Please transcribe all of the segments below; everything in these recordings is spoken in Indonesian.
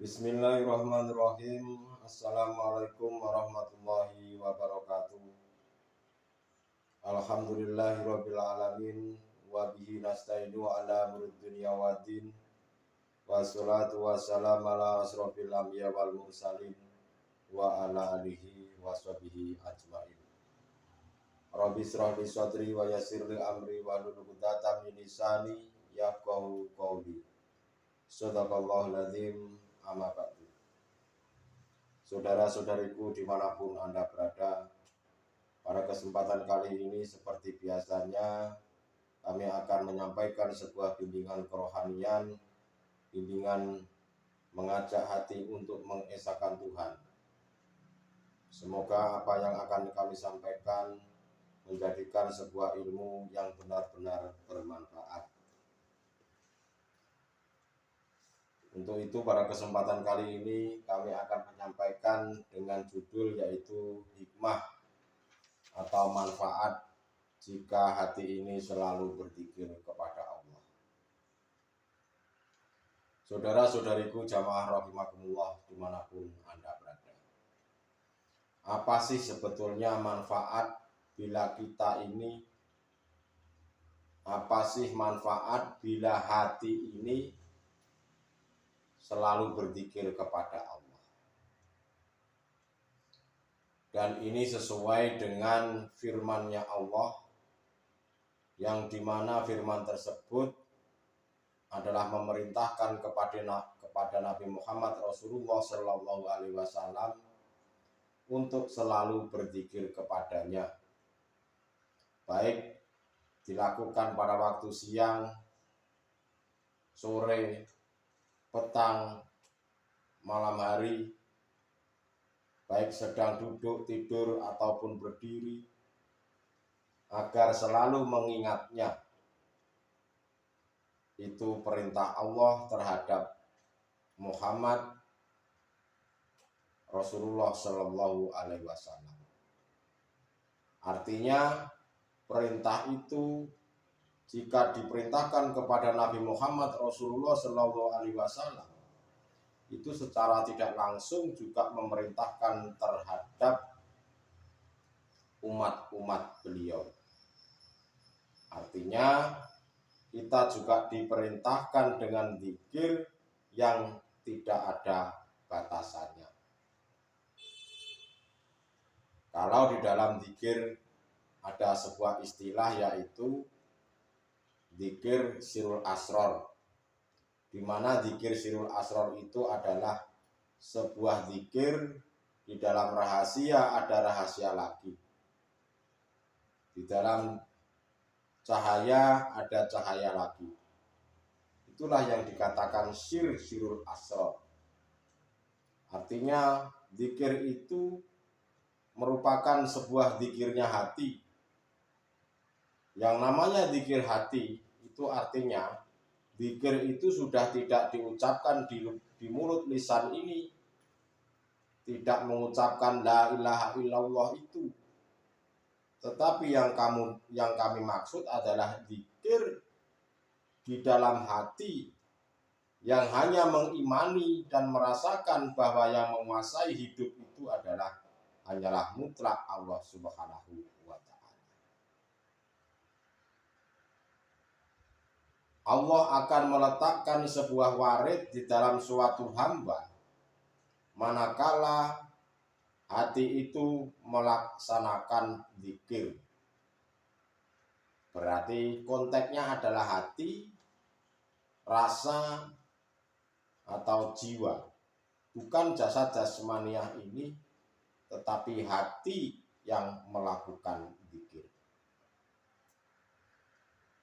Bismillahirrahmanirrahim. Assalamualaikum warahmatullahi wabarakatuh. Alhamdulillahirabbil alamin wa bihi nasta'inu ala umuri dunya waddin. Wassalatu wassalamu ala asrofil anbiya wal mursalin wa ala alihi wa sahbihi ajmain. Rabbi shrah li sadri wa yassir li amri wahlul 'uqdatam min lisani yafqahu qawli. Shadaqallahul azim. Amma ba'du. Saudara-saudariku dimanapun Anda berada, pada kesempatan kali ini seperti biasanya kami akan menyampaikan sebuah bimbingan kerohanian, bimbingan mengajak hati untuk mengesahkan Tuhan. Semoga apa yang akan kami sampaikan menjadikan sebuah ilmu yang benar-benar bermanfaat. Untuk itu pada kesempatan kali ini kami akan menyampaikan dengan judul yaitu hikmah atau manfaat jika hati ini selalu berzikir kepada Allah. Saudara-saudariku jamaah rahimakumullah dimanapun Anda berada. Apa sih sebetulnya manfaat bila kita ini, apa sih manfaat bila hati ini selalu berzikir kepada Allah? Dan ini sesuai dengan firman-Nya Allah, yang dimana firman tersebut adalah memerintahkan kepada Nabi Muhammad Rasulullah Shallallahu Alaihi Wasallam untuk selalu berzikir kepadanya, baik dilakukan pada waktu siang, sore, petang, malam hari, baik sedang duduk, tidur, ataupun berdiri, agar selalu mengingatnya. Itu perintah Allah terhadap Muhammad Rasulullah Shallallahu Alaihi Wasallam. Artinya perintah itu jika diperintahkan kepada Nabi Muhammad Rasulullah Shallallahu Alaihi Wasallam, itu secara tidak langsung juga memerintahkan terhadap umat-umat beliau. Artinya kita juga diperintahkan dengan zikir yang tidak ada batasannya. Kalau di dalam zikir ada sebuah istilah yaitu zikir sirul asror, di mana zikir sirul asror itu adalah sebuah zikir di dalam rahasia ada rahasia lagi, di dalam cahaya ada cahaya lagi. Itulah yang dikatakan sirul asror. Artinya zikir itu merupakan sebuah zikirnya hati. Yang namanya zikir hati itu artinya zikir itu sudah tidak diucapkan di mulut lisan ini, tidak mengucapkan la ilaha illallah itu, tetapi yang kami maksud adalah zikir di dalam hati yang hanya mengimani dan merasakan bahwa yang menguasai hidup itu hanyalah mutlak Allah Subhanahu wa Ta'ala. Allah akan meletakkan sebuah warid di dalam suatu hamba manakala hati itu melaksanakan zikir. Berarti konteksnya adalah hati, rasa, atau jiwa. Bukan jasad jasmaniah ini, tetapi hati yang melakukan zikir.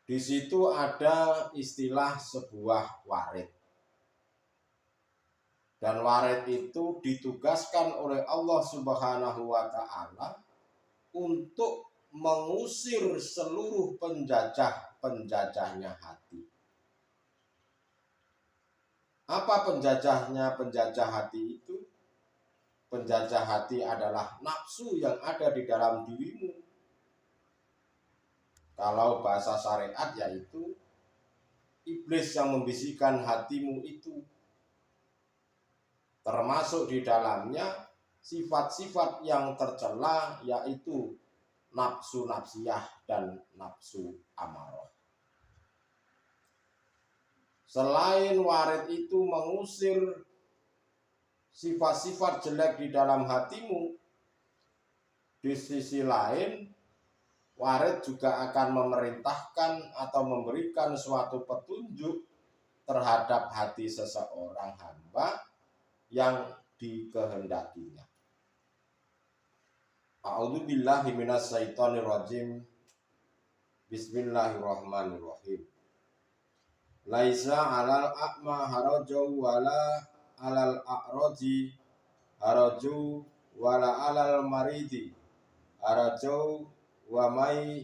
Di situ ada istilah sebuah warid. Dan warid itu ditugaskan oleh Allah Subhanahu wa Ta'ala untuk mengusir seluruh penjajahnya hati. Apa penjajah hati itu? Penjajah hati adalah nafsu yang ada di dalam dirimu. Kalau bahasa syariat yaitu iblis yang membisikkan hatimu itu. termasuk di dalamnya sifat-sifat yang tercela, yaitu nafsu nafsiyah dan nafsu amarah. Selain warid itu mengusir sifat-sifat jelek di dalam hatimu, di sisi lain warid juga akan memerintahkan atau memberikan suatu petunjuk terhadap hati seseorang hamba yang dikehendakinya. A'udzubillahi minasyaitonirrajim. Bismillahirrahmanirrahim. Laisa 'alal a'ma harajun wala 'alal a'raji haraju wala 'alal maridi haraju wa may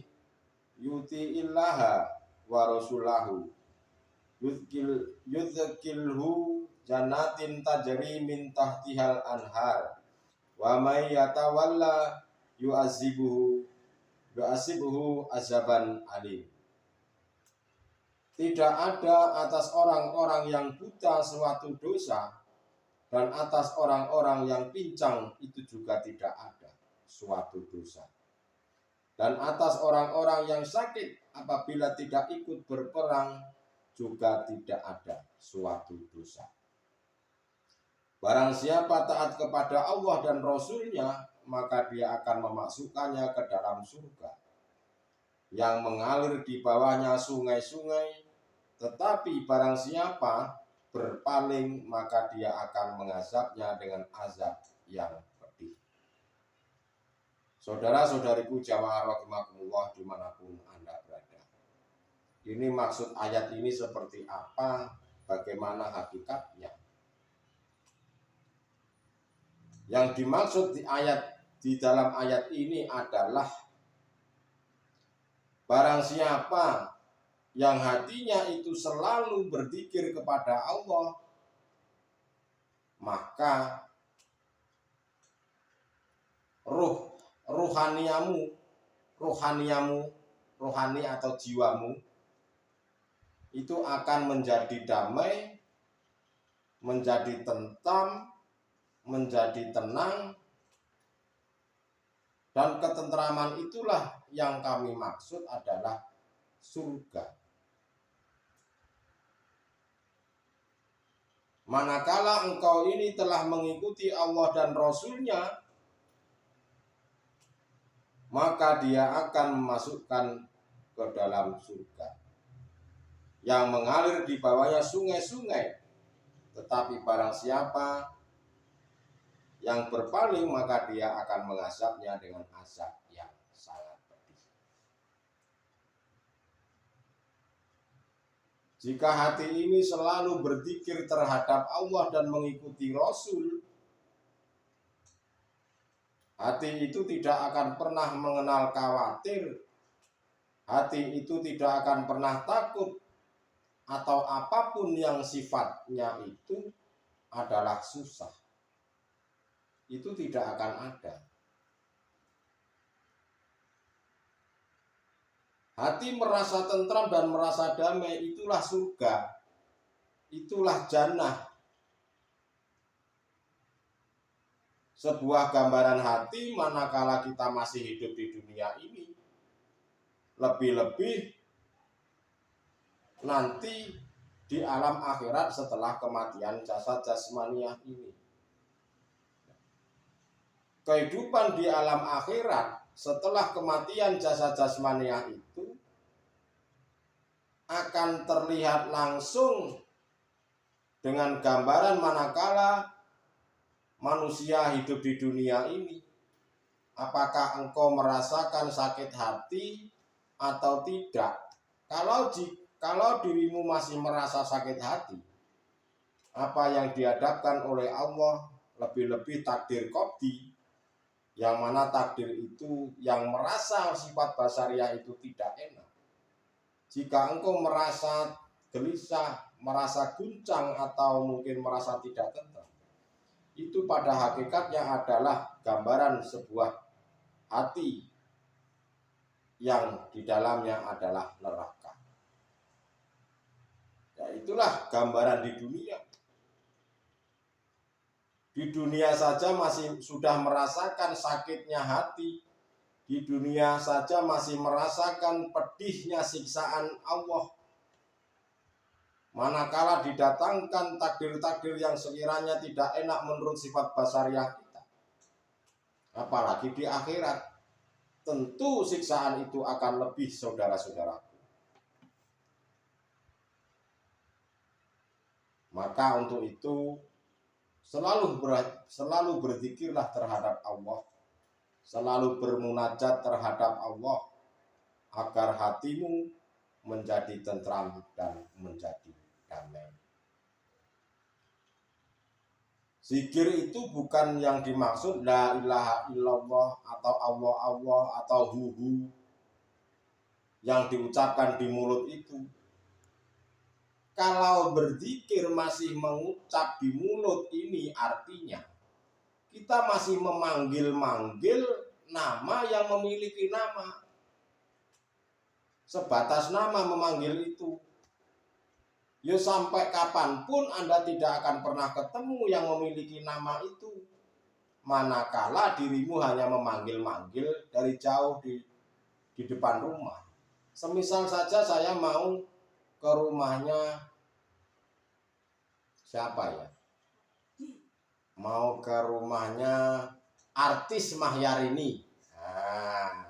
yuti illaha wa rasulahu yudhkilhu jannatin tajri min tahtihal anhar wa may yatawalla yu'azibuhu azaban alim. Tidak ada atas orang-orang yang buta suatu dosa, dan atas orang-orang yang pincang itu juga tidak ada suatu dosa. Dan atas orang-orang yang sakit apabila tidak ikut berperang juga tidak ada suatu dosa. Barang siapa taat kepada Allah dan Rasul-Nya, maka dia akan memasukkannya ke dalam surga yang mengalir di bawahnya sungai-sungai. Tetapi barang siapa berpaling, maka dia akan mengazabnya dengan azab yang pedih. Saudara-saudariku jamaah rahimakumullah dimanapun Anda berada, ini maksud ayat ini seperti apa, bagaimana hakikatnya. Yang dimaksud di dalam ayat ini adalah barang siapa yang hatinya itu selalu berzikir kepada Allah, maka rohani atau jiwamu itu akan menjadi damai, menjadi tentram, menjadi tenang, dan ketentraman itulah yang kami maksud adalah surga. Manakala engkau ini telah mengikuti Allah dan Rasul-Nya, maka dia akan memasukkan ke dalam surga yang mengalir di bawahnya sungai-sungai. Tetapi barang siapa yang berpaling, maka dia akan mengazabnya dengan azab yang sangat pedih. Jika hati ini selalu berzikir terhadap Allah dan mengikuti Rasul, hati itu tidak akan pernah mengenal khawatir, hati itu tidak akan pernah takut, atau apapun yang sifatnya itu adalah susah, itu tidak akan ada. Hati merasa tentram dan merasa damai, itulah surga, itulah jannah. Sebuah gambaran hati manakala kita masih hidup di dunia ini. Lebih-lebih nanti di alam akhirat setelah kematian jasad jasmaniah ini. Kehidupan di alam akhirat setelah kematian jasad jasmaniah itu akan terlihat langsung dengan gambaran manakala manusia hidup di dunia ini. Apakah engkau merasakan sakit hati atau tidak? Kalau dirimu masih merasa sakit hati, apa yang dihadapkan oleh Allah, lebih-lebih takdir qadhi, yang mana takdir itu yang merasa sifat basariah itu tidak enak. Jika engkau merasa gelisah, merasa guncang, atau mungkin merasa tidak tenang, itu pada hakikatnya adalah gambaran sebuah hati yang di dalamnya adalah neraka. Ya, itulah gambaran di dunia. Di dunia saja masih sudah merasakan sakitnya hati. Di dunia saja masih merasakan pedihnya siksaan Allah. Manakala didatangkan takdir-takdir yang sekiranya tidak enak menurut sifat basariah kita, apalagi di akhirat, tentu siksaan itu akan lebih, saudara-saudaraku. Maka untuk itu selalu berzikirlah terhadap Allah, selalu bermunajat terhadap Allah, agar hatimu menjadi tentram dan menjadi damai. Zikir itu bukan yang dimaksud la ilaha illallah atau Allah Allah atau hu yang diucapkan di mulut itu. Kalau berzikir masih mengucap di mulut, ini artinya kita masih memanggil-manggil nama yang memiliki nama. Sebatas nama memanggil itu. Ya sampai kapanpun Anda tidak akan pernah ketemu yang memiliki nama itu. Manakala dirimu hanya memanggil-manggil dari jauh di depan rumah. Semisal saja saya mau ke rumahnya siapa ya? Mau ke rumahnya artis Mahyarini. Nah,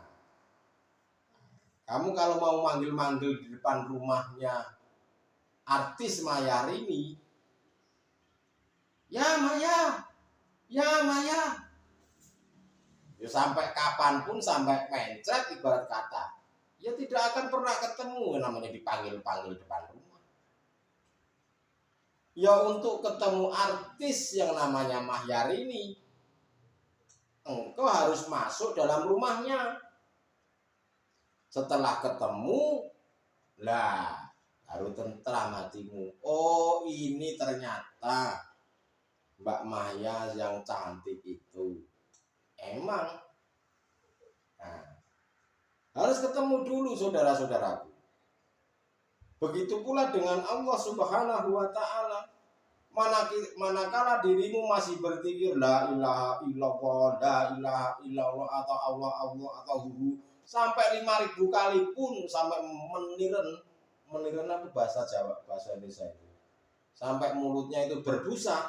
kamu kalau mau manggil-manggil di depan rumahnya artis Mahyarini, ya Maya, ya Maya. Ya sampai kapanpun, sampai mencret ibarat kata, ya tidak akan pernah ketemu namanya dipanggil-panggil depan rumah. Ya untuk ketemu artis yang namanya Mahyarini, engkau harus masuk dalam rumahnya. Setelah ketemu, lah baru tentram hatimu. Oh, ini ternyata Mbak Maya yang cantik itu. Emang. Nah, harus ketemu dulu, saudara-saudaraku. Begitu pula dengan Allah Subhanahu wa Ta'ala. Manakala dirimu masih berzikir la ilaha illallah, la ilaha illallah atau Allah Allah atau hu sampai 5.000 kali pun, sampai meniren apa bahasa Jawa, bahasa Indonesia itu, sampai mulutnya itu berbusa,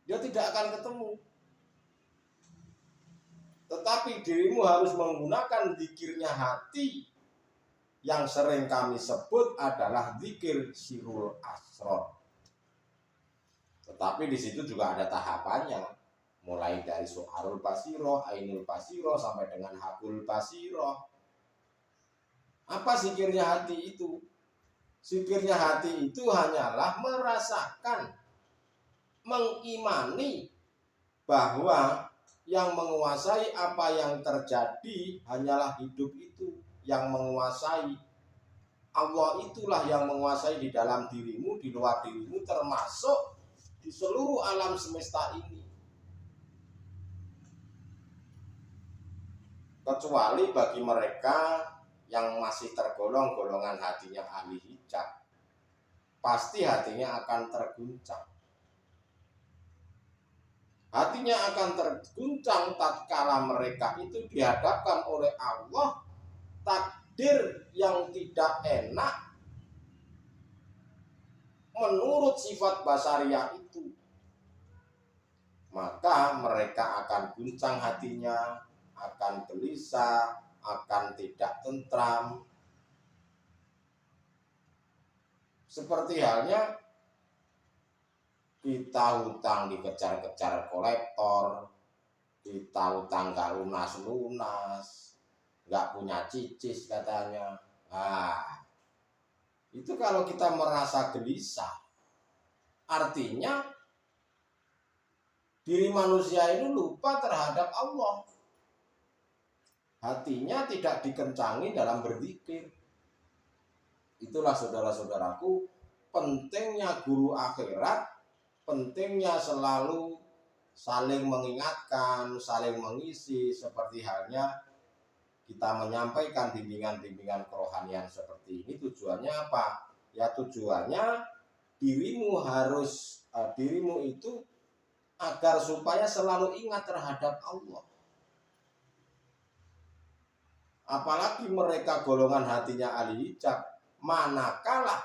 dia tidak akan ketemu. Tetapi dirimu harus menggunakan zikirnya hati yang sering kami sebut adalah zikir sirul asrar. Tetapi di situ juga ada tahapannya, mulai dari su'arul basiroh, ainul basiroh sampai dengan hakul basiroh. Apa zikirnya hati itu? Zikirnya hati itu hanyalah merasakan, mengimani bahwa yang menguasai apa yang terjadi hanyalah hidup itu yang menguasai. Allah itulah yang menguasai di dalam dirimu, di luar dirimu, termasuk di seluruh alam semesta ini. Kecuali bagi mereka yang masih tergolong golongan hatinya ahli hijab, pasti hatinya akan terguncang. Hatinya akan terguncang tatkala mereka itu dihadapkan oleh Allah takdir yang tidak enak menurut sifat basariah itu. Maka mereka akan guncang hatinya, akan gelisah, akan tidak tentram. Seperti halnya kita hutang dikejar-kejar kolektor, kita hutang gak lunas-lunas, gak punya cicis katanya. Nah, itu kalau kita merasa gelisah, artinya diri manusia ini lupa terhadap Allah. Hatinya tidak dikencangi dalam berzikir. Itulah saudara-saudaraku, pentingnya guru akhirat, pentingnya selalu saling mengingatkan, saling mengisi, seperti halnya kita menyampaikan bimbingan-bimbingan kerohanian seperti ini. Tujuannya apa? Ya tujuannya dirimu itu agar supaya selalu ingat terhadap Allah. Apalagi mereka golongan hatinya ahli hijab, manakala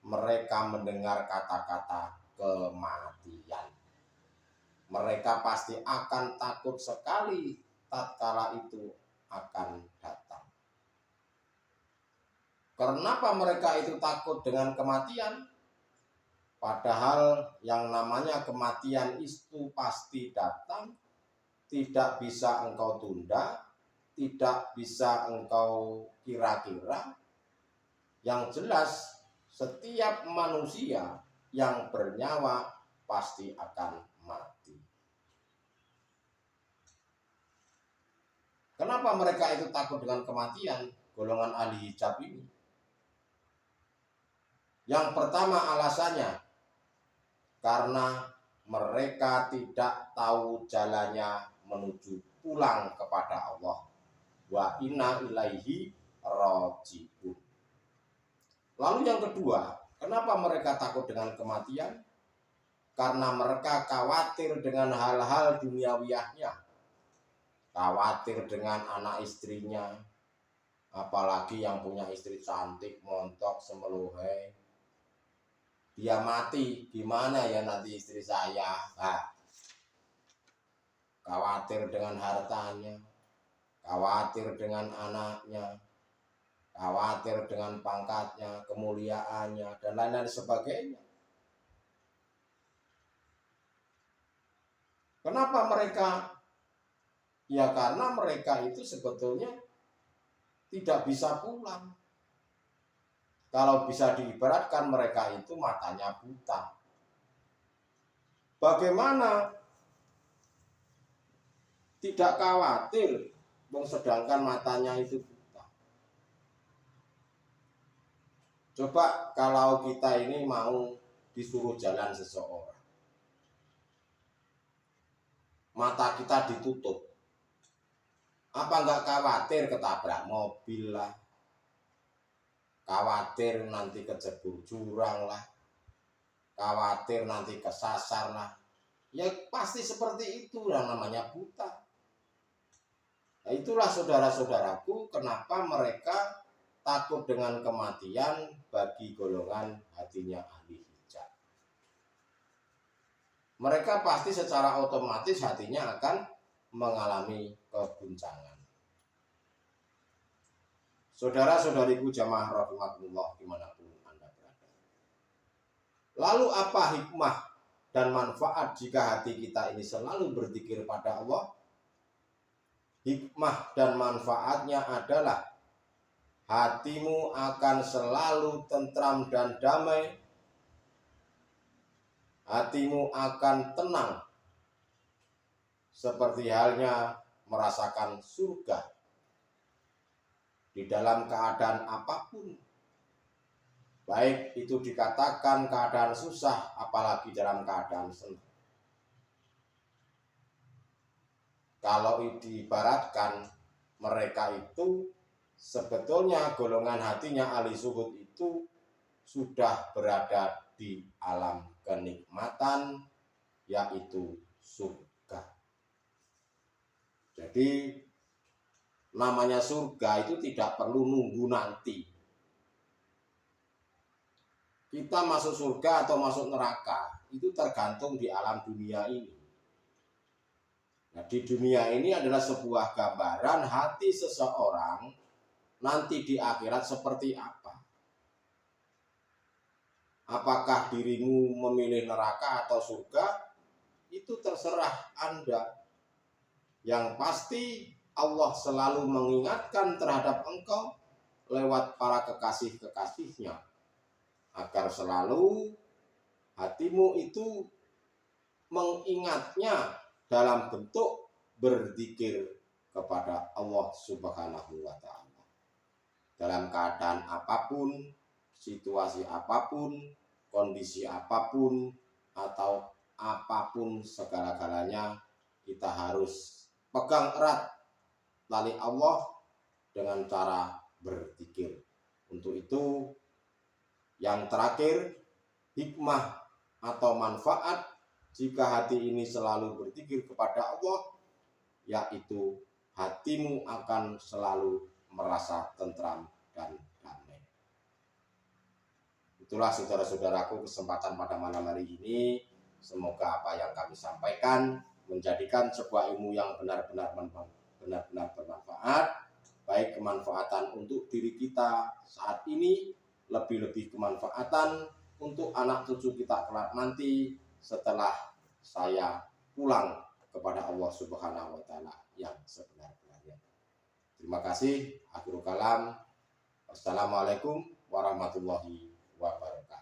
mereka mendengar kata-kata kematian, mereka pasti akan takut sekali tatkala itu akan datang. Kenapa mereka itu takut dengan kematian? Padahal yang namanya kematian itu pasti datang, tidak bisa engkau tunda, tidak bisa engkau kira-kira. Yang jelas setiap manusia yang bernyawa pasti akan mati. Kenapa mereka itu takut dengan kematian, golongan ahli hijab ini? Yang pertama alasannya, karena mereka tidak tahu jalannya menuju pulang kepada Allah. Wa inna ilaihi raji'un. Lalu yang kedua, kenapa mereka takut dengan kematian? Karena mereka khawatir dengan hal-hal duniawiyahnya. Khawatir dengan anak istrinya. Apalagi yang punya istri cantik, montok, semeluhai. Dia mati, gimana ya nanti istri saya? Khawatir dengan hartanya, khawatir dengan anaknya, khawatir dengan pangkatnya, kemuliaannya, dan lain-lain sebagainya. Kenapa mereka? Ya karena mereka itu sebetulnya tidak bisa pulang. Kalau bisa diibaratkan mereka itu matanya buta. Bagaimana tidak khawatir, sedangkan matanya itu buta? Coba kalau kita ini mau disuruh jalan seseorang, mata kita ditutup, apa enggak khawatir ketabrak mobil lah, khawatir nanti kejebur jurang lah, khawatir nanti kesasar lah? Ya pasti seperti itu yang namanya buta. Nah, itulah saudara-saudaraku kenapa mereka takut dengan kematian bagi golongan hatinya ahli hijab. Mereka pasti secara otomatis hatinya akan mengalami keguncangan. Saudara-saudariku jamaah rahimakumullah dimanapun Anda berada. Lalu apa hikmah dan manfaat jika hati kita ini selalu berzikir pada Allah? Hikmah dan manfaatnya adalah hatimu akan selalu tentram dan damai. Hatimu akan tenang seperti halnya merasakan surga di dalam keadaan apapun. Baik itu dikatakan keadaan susah, apalagi dalam keadaan senang. Kalau diibaratkan mereka itu sebetulnya golongan hatinya ahli zuhud itu sudah berada di alam kenikmatan, yaitu surga. Jadi namanya surga itu tidak perlu nunggu nanti. Kita masuk surga atau masuk neraka itu tergantung di alam dunia ini. Nah, di dunia ini adalah sebuah gambaran hati seseorang nanti di akhirat seperti apa. Apakah dirimu memilih neraka atau surga? Itu terserah Anda. Yang pasti Allah selalu mengingatkan terhadap engkau lewat para kekasih-kekasihnya, agar selalu hatimu itu mengingatnya dalam bentuk berzikir kepada Allah Subhanahu wa Ta'ala. Dalam keadaan apapun, situasi apapun, kondisi apapun, atau apapun segala-galanya, kita harus pegang erat tali Allah dengan cara berzikir. Untuk itu, yang terakhir, hikmah atau manfaat Jika hati ini selalu berzikir kepada Allah, yaitu hatimu akan selalu merasa tentram dan damai. Itulah saudara-saudaraku kesempatan pada malam hari ini. Semoga apa yang kami sampaikan menjadikan sebuah ilmu yang benar-benar bermanfaat, baik kemanfaatan untuk diri kita saat ini, lebih-lebih kemanfaatan untuk anak cucu kita kelak nanti setelah saya pulang kepada Allah Subhanahu wa taala yang sebenar-benarnya. Terima kasih. Akhirul kalam. Wassalamualaikum warahmatullahi wabarakatuh.